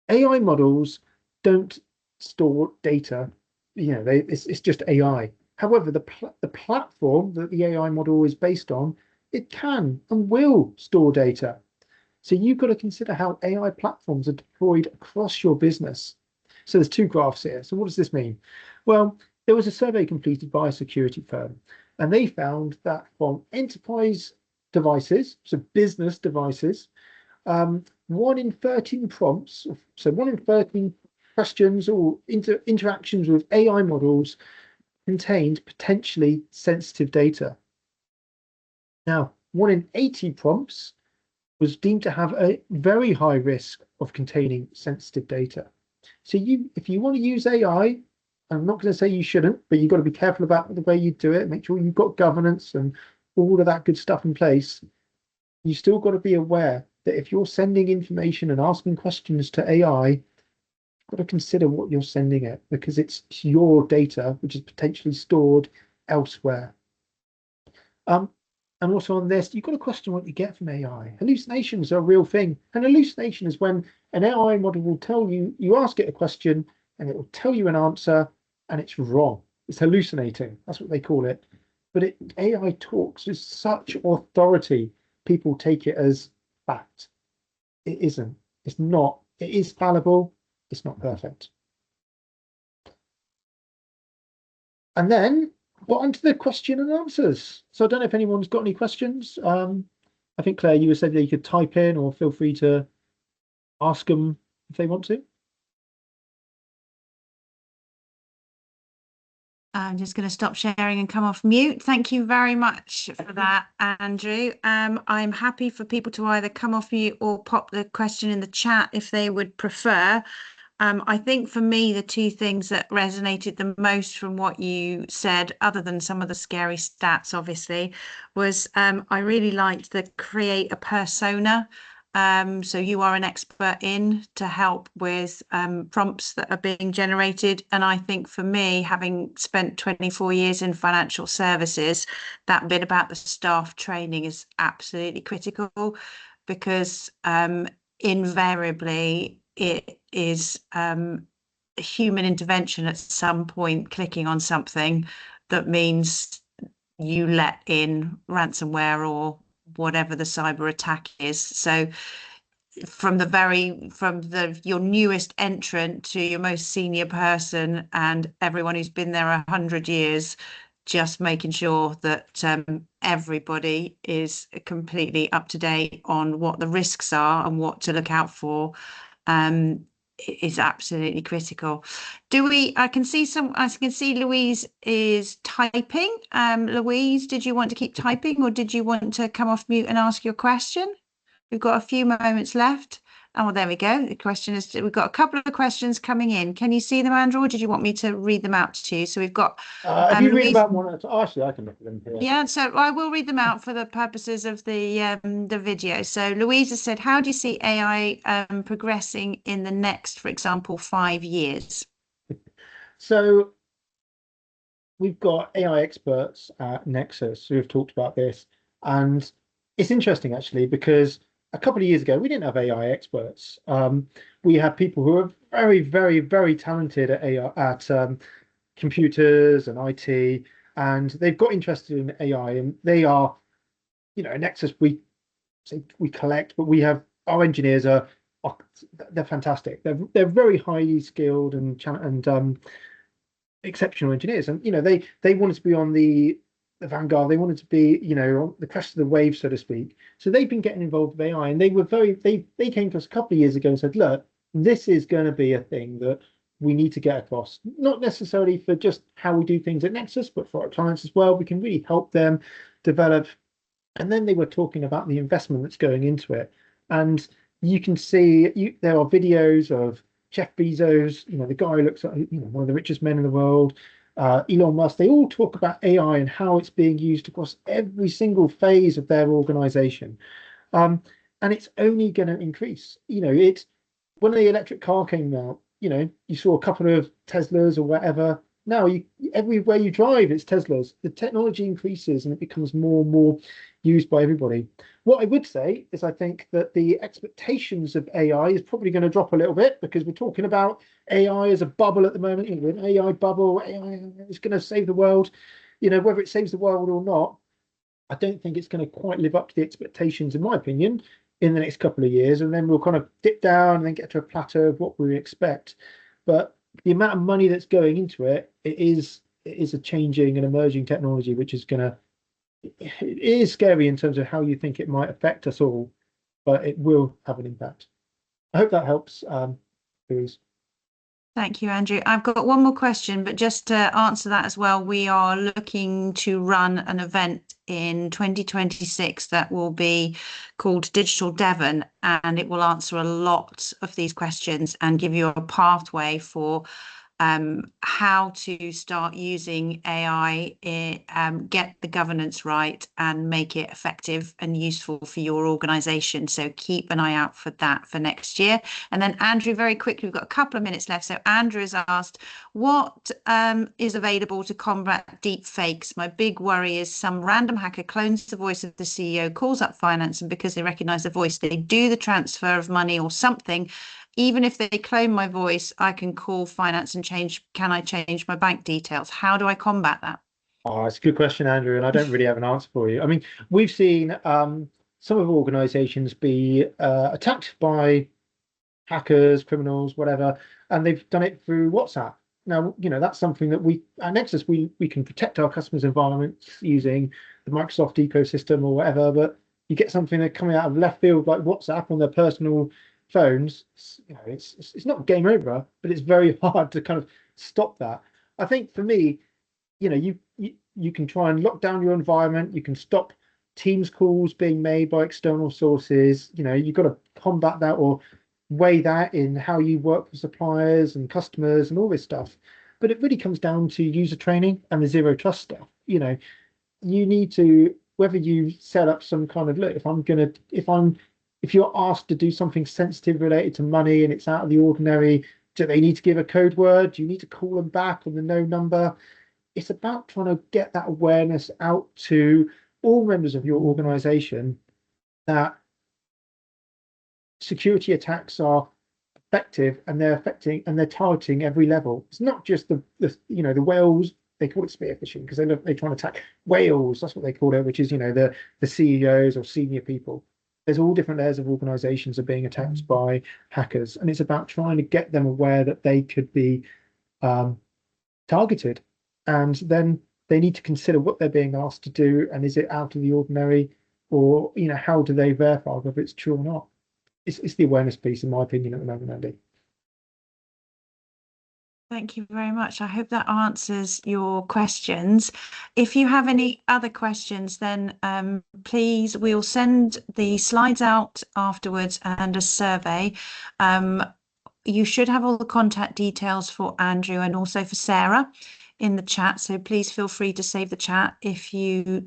AI models don't store data, it's just AI. However, the platform that the AI model is based on, it can and will store data. So you've got to consider how AI platforms are deployed across your business. So there's two graphs here. So what does this mean? Well, there was a survey completed by a security firm, and they found that from enterprise devices, so business devices, 1 in 13 prompts, so 1 in 13 questions or interactions with AI models contained potentially sensitive data. Now, 1 in 80 prompts was deemed to have a very high risk of containing sensitive data. So if you want to use AI, I'm not going to say you shouldn't, but you've got to be careful about the way you do it. Make sure you've got governance and all of that good stuff in place. You still got to be aware that if you're sending information and asking questions to AI, you've got to consider what you're sending it, because it's your data which is potentially stored elsewhere. And also on this, you've got to question what you get from AI. Hallucinations are a real thing. An hallucination is when an AI model will tell you, you ask it a question and it will tell you an answer and it's wrong. It's hallucinating. That's what they call it. But AI talks with such authority, people take it as fact. It isn't. It's not. It is fallible. It's not perfect. And then got onto the question and answers. So I don't know if anyone's got any questions. I think, Claire, you said that you could type in, or feel free to ask them if they want to. I'm just going to stop sharing and come off mute. Thank you very much for that, Andrew. I'm happy for people to either come off mute or pop the question in the chat if they would prefer. I think for me, the two things that resonated the most from what you said, other than some of the scary stats, obviously, was I really liked the create a persona So you are an expert in to help with prompts that are being generated. And I think for me, having spent 24 years in financial services, that bit about the staff training is absolutely critical, because invariably it is human intervention at some point, clicking on something that means you let in ransomware or whatever the cyber attack is. So from your newest entrant to your most senior person and everyone who's been there 100 years, just making sure that everybody is completely up to date on what the risks are and what to look out for, is absolutely critical. I can see Louise is typing. Louise, did you want to keep typing, or did you want to come off mute and ask your question? We've got a few moments left. Oh, there we go. The question is, we've got a couple of questions coming in. Can you see them, Andrew, or did you want me to read them out to you? So we've got If you read about one, actually, I can look at them here. Yeah, so I will read them out for the purposes of the video. So Louisa said, how do you see AI progressing in the next, for example, 5 years? So we've got AI experts at Nexus who have talked about this, and it's interesting actually, because a couple of years ago we didn't have AI experts. We had people who are very, very, very talented at AI, at computers and IT, and they've got interested in AI, and they are, at Nexus we collect, but we have our engineers are they're fantastic. They're very highly skilled and exceptional engineers, and they wanted to be on the vanguard. They wanted to be on the crest of the wave, so to speak. So they've been getting involved with AI, and they came to us a couple of years ago and said, look, this is going to be a thing that we need to get across, not necessarily for just how we do things at Nexus, but for our clients as well. We can really help them develop. And then they were talking about the investment that's going into it, and you can see there are videos of Jeff Bezos, the guy who looks like one of the richest men in the world, Elon Musk. They all talk about AI and how it's being used across every single phase of their organization, and it's only going to increase. It's when the electric car came out. You saw a couple of Teslas or whatever. Now everywhere you drive, it's Teslas. The technology increases and it becomes more and more used by everybody. What I would say is I think that the expectations of AI is probably going to drop a little bit, because we're talking about AI as a bubble at the moment. An AI bubble, AI is going to save the world. Whether it saves the world or not, I don't think it's going to quite live up to the expectations, in my opinion, in the next couple of years. And then we'll kind of dip down and then get to a plateau of what we expect. But the amount of money that's going into it is a changing and emerging technology, which is it is scary in terms of how you think it might affect us all, but it will have an impact. I hope that helps, Louise. Thank you, Andrew. I've got one more question, but just to answer that as well, we are looking to run an event in 2026 that will be called Digital Devon, and it will answer a lot of these questions and give you a pathway for how to start using AI, get the governance right and make it effective and useful for your organization. So keep an eye out for that for next year. And then Andrew, very quickly, we've got a couple of minutes left. So Andrew has asked, what is available to combat deep fakes? My big worry is some random hacker clones the voice of the CEO, calls up finance, and because they recognize the voice, they do the transfer of money or something. Even if they clone my voice, I can call finance and can I change my bank details? How do I combat that? Oh, it's a good question, Andrew, and I don't really have an answer for you. I mean, we've seen some of organizations be attacked by hackers, criminals, whatever, and they've done it through WhatsApp. Now, that's something that at Nexus, we can protect our customers' environments using the Microsoft ecosystem or whatever, but you get something that coming out of left field like WhatsApp on their personal phones, it's not game over, but it's very hard to kind of stop that. I think for me, you can try and lock down your environment. You can stop Teams calls being made by external sources. You've got to combat that or weigh that in how you work with suppliers and customers and all this stuff. But it really comes down to user training and the zero trust stuff. You need to, whether you set up some kind of, look, if if you're asked to do something sensitive related to money and it's out of the ordinary, do they need to give a code word? Do you need to call them back on the no number? It's about trying to get that awareness out to all members of your organization that security attacks are effective and they're targeting every level. It's not just the whales. They call it spear phishing because they're trying to attack whales. That's what they call it, which is the CEOs or senior people. There's all different layers of organizations are being attacked by hackers, and it's about trying to get them aware that they could be targeted, and then they need to consider what they're being asked to do, and is it out of the ordinary, or how do they verify whether it's true or not. It's the awareness piece, in my opinion, at the moment, Andy. Thank you very much. I hope that answers your questions. If you have any other questions, then please, we'll send the slides out afterwards and a survey. You should have all the contact details for Andrew and also for Sarah in the chat. So please feel free to save the chat if you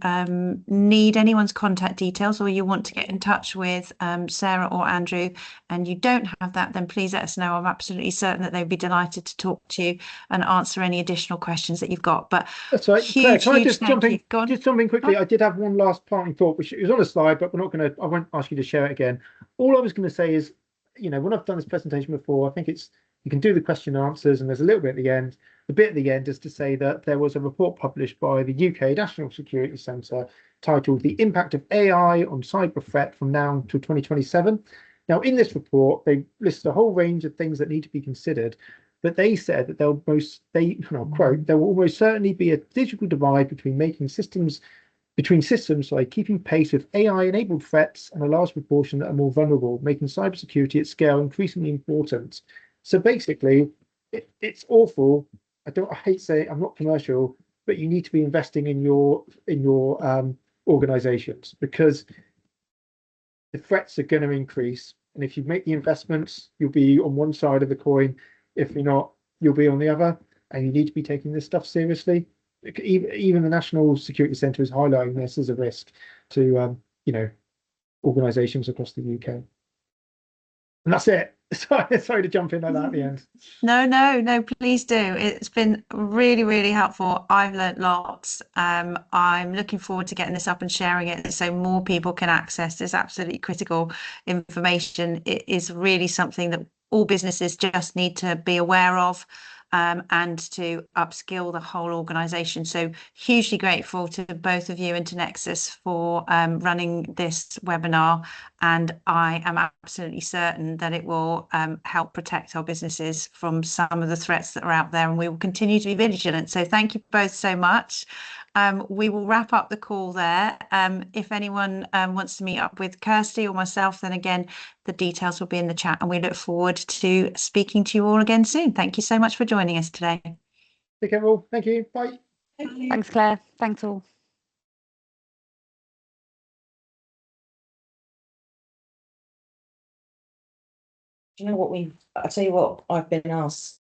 need anyone's contact details or you want to get in touch with Sarah or Andrew and you don't have that, then please let us know. I'm absolutely certain that they'd be delighted to talk to you and answer any additional questions that you've got. But that's right. Huge, Claire, can I just jump in? Just something quickly? I did have one last parting thought, which is on a slide, but I won't ask you to share it again. All I was going to say is, when I've done this presentation before, I think you can do the question and answers, and there's a little bit at the end. The bit at the end is to say that there was a report published by the UK National Security Centre titled "The Impact of AI on Cyber Threat from Now to 2027." Now, in this report, they list a whole range of things that need to be considered, but they said that quote, "There will almost certainly be a digital divide between systems, keeping pace with AI-enabled threats and a large proportion that are more vulnerable, making cybersecurity at scale increasingly important." So basically, it's awful. I hate saying I'm not commercial, but you need to be investing in your organizations because the threats are going to increase. And if you make the investments, you'll be on one side of the coin. If you're not, you'll be on the other. And you need to be taking this stuff seriously. Even the National Security Centre is highlighting this as a risk to organizations across the UK. And that's it. Sorry to jump in like that at the end. No, please do. It's been really, really helpful. I've learned lots. I'm looking forward to getting this up and sharing it so more people can access this absolutely critical information. It is really something that all businesses just need to be aware of. And to upskill the whole organisation. So hugely grateful to both of you and to Nexus for running this webinar. And I am absolutely certain that it will help protect our businesses from some of the threats that are out there. And we will continue to be vigilant. So thank you both so much. We will wrap up the call there. If anyone wants to meet up with Kirsty or myself, then again, the details will be in the chat and we look forward to speaking to you all again soon. Thank you so much for joining us today. Take care all. Thank you. Bye. Thanks, Claire. Thanks all. Do you know what I'll tell you what I've been asked